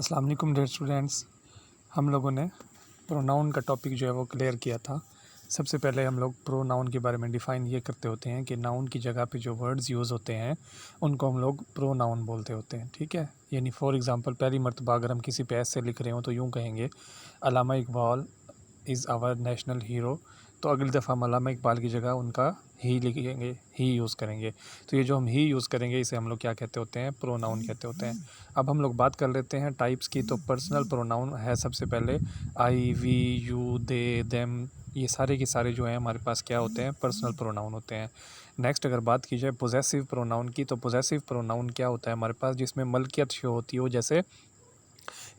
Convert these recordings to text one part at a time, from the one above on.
अस्सलाम वालेकुम dear students. हम लोगों ने प्रोनाउन का टॉपिक जो है वो क्लियर किया था। सबसे पहले हम लोग प्रोनाउन के बारे में डिफ़ाइन ये करते होते हैं कि नाउन की जगह पे जो वर्ड्स यूज़ होते हैं उनको हम लोग प्रोनाउन बोलते होते हैं, ठीक है। यानी फॉर एग्ज़ाम्पल पहली मर्तबा अगर हम किसी पे ऐसे लिख रहे हो तो यूँ कहेंगे Allama Iqbal is our national hero. तो अगली दफ़ा हम अल्लामा इकबाल की जगह उनका ही लिखेंगे, ही यूज़ करेंगे। तो ये जो हम ही यूज़ करेंगे इसे हम लोग क्या कहते होते हैं, प्रोनाउन कहते होते हैं। अब हम लोग बात कर लेते हैं टाइप्स की। तो पर्सनल प्रोनाउन है सबसे पहले आई, वी, यू, दे, देम, ये सारे के सारे जो हैं हमारे पास क्या होते हैं, पर्सनल प्रोनाउन होते हैं। नेक्स्ट अगर बात की जाए पोजेसिव प्रोनाउन की, तो पोजेसिव प्रोनाउन क्या होता है हमारे पास, जिसमें मलकियत शो होती हो। जैसे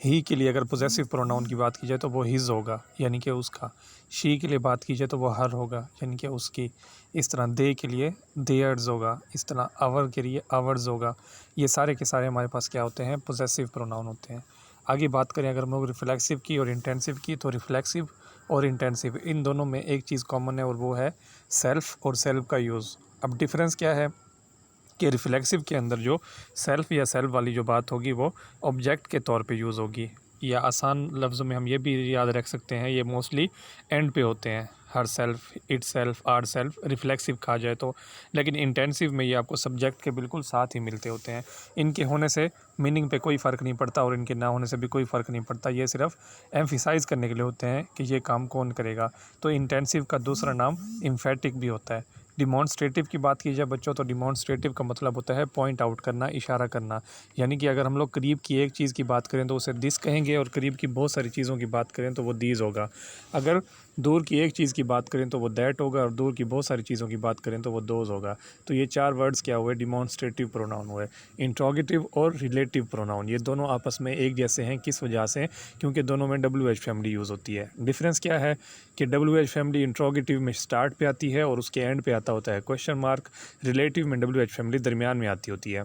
ही के लिए अगर पोजेसिव प्रोनाउन की बात की जाए तो वो हिज होगा, यानी कि उसका। शी के लिए बात की जाए तो वो हर होगा, यानी कि उसकी। इस तरह दे के लिए देयर्स होगा, इस तरह आवर के लिए आवर्स होगा। ये सारे के सारे हमारे पास क्या होते हैं, पोजेसिव प्रोनाउन होते हैं। आगे बात करें अगर हम लोग रिफ्लेक्सिव की और इंटेंसिव की, तो रिफ्लेक्सिव और इंटेंसिव इन दोनों में एक चीज़ कॉमन है और वो है सेल्फ़ और सेल्फ का यूज़। अब डिफरेंस क्या है कि रिफ्लेक्सिव के अंदर जो सेल्फ़ या सेल्फ वाली जो बात होगी वो ऑब्जेक्ट के तौर पे यूज़ होगी, या आसान लफ्ज़ों में हम ये भी याद रख सकते हैं ये मोस्टली एंड पे होते हैं। Herself, itself, ourself reflexive कहा जाए तो। लेकिन इंटेंसिव में ये आपको सब्जेक्ट के बिल्कुल साथ ही मिलते होते हैं। इनके होने से मीनिंग पे कोई फ़र्क नहीं पड़ता और इनके ना होने से भी कोई फ़र्क नहीं पड़ता। ये सिर्फ एम्फिसाइज़ करने के लिए होते हैं कि ये काम कौन करेगा। तो इंटेंसिव का दूसरा नाम इम्फेटिक भी होता है। डिमॉन्स्ट्रेटिव की बात की जाए बच्चों, तो डिमॉन्स्ट्रेटिव का मतलब होता है पॉइंट आउट करना, इशारा करना। यानी कि अगर हम लोग करीब की एक चीज़ की बात करें तो उसे दिस कहेंगे, और करीब की बहुत सारी चीज़ों की बात करें तो वो दीज होगा। अगर दूर की एक चीज़ की बात करें तो वो दैट होगा, और दूर की बहुत सारी चीज़ों की बात करें तो वो दोज होगा। तो ये चार वर्ड्स क्या हुए, डिमॉन्स्ट्रेटिव प्रोनाउन हुए। इंट्रोगेटिव और रिलेटिव प्रोनाउन ये दोनों आपस में एक जैसे हैं। किस वजह से? क्योंकि दोनों में WH फैमिली यूज़ होती है। डिफरेंस क्या है कि WH फैमिली इंट्रोगेटिव में स्टार्ट पे आती है और उसके एंड पे आता होता है क्वेश्चन मार्क। रिलेटिव में WH फैमिली दरमियान में आती होती है।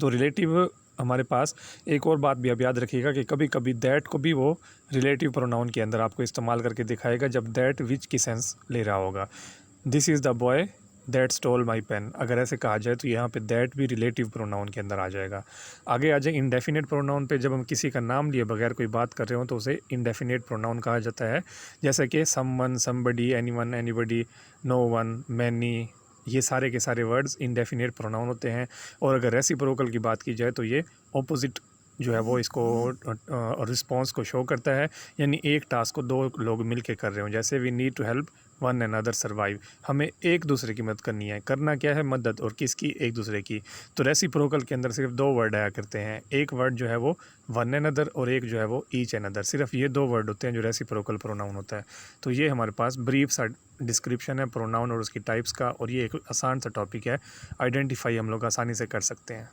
तो रिलेटिव हमारे पास एक और बात भी आप याद रखिएगा कि कभी कभी दैट को भी वो रिलेटिव प्रोनाउन के अंदर आपको इस्तेमाल करके दिखाएगा जब दैट विच की सेंस ले रहा होगा। This is the boy that stole my pen, अगर ऐसे कहा जाए तो यहाँ पे दैट भी रिलेटिव प्रोनाउन के अंदर आ जाएगा। आगे आ जाए इंडेफिनेट प्रोनाउन पे। जब हम किसी का नाम लिए बगैर कोई बात कर रहे हो तो उसे इंडेफिनेट प्रोनाउन कहा जाता है। जैसे कि someone, somebody, anyone, anybody, no one, many, ये सारे के सारे वर्ड्स इंडेफिनेट प्रोनाउन होते हैं। और अगर रेसिप्रोकल की बात की जाए तो ये ऑपोजिट जो है वो इसको रिस्पॉन्स को शो करता है। यानी एक टास्क को दो लोग मिल के कर रहे हो। जैसे we need to help one another survive, हमें एक दूसरे की मदद करनी है। करना क्या है, मदद, और किसकी, एक दूसरे की। तो रेसिप्रोकल के अंदर सिर्फ दो वर्ड आया करते हैं। एक वर्ड जो है वो वन अनदर और एक जो है वो ईच अनदर। सिर्फ ये दो वर्ड होते हैं जो रेसिप्रोकल प्रोनाउन होता है। तो ये हमारे पास ब्रीफ सा डिस्क्रिप्शन है प्रोनाउन और उसकी टाइप्स का, और ये एक आसान सा टॉपिक है, आइडेंटिफाई हम लोग आसानी से कर सकते हैं।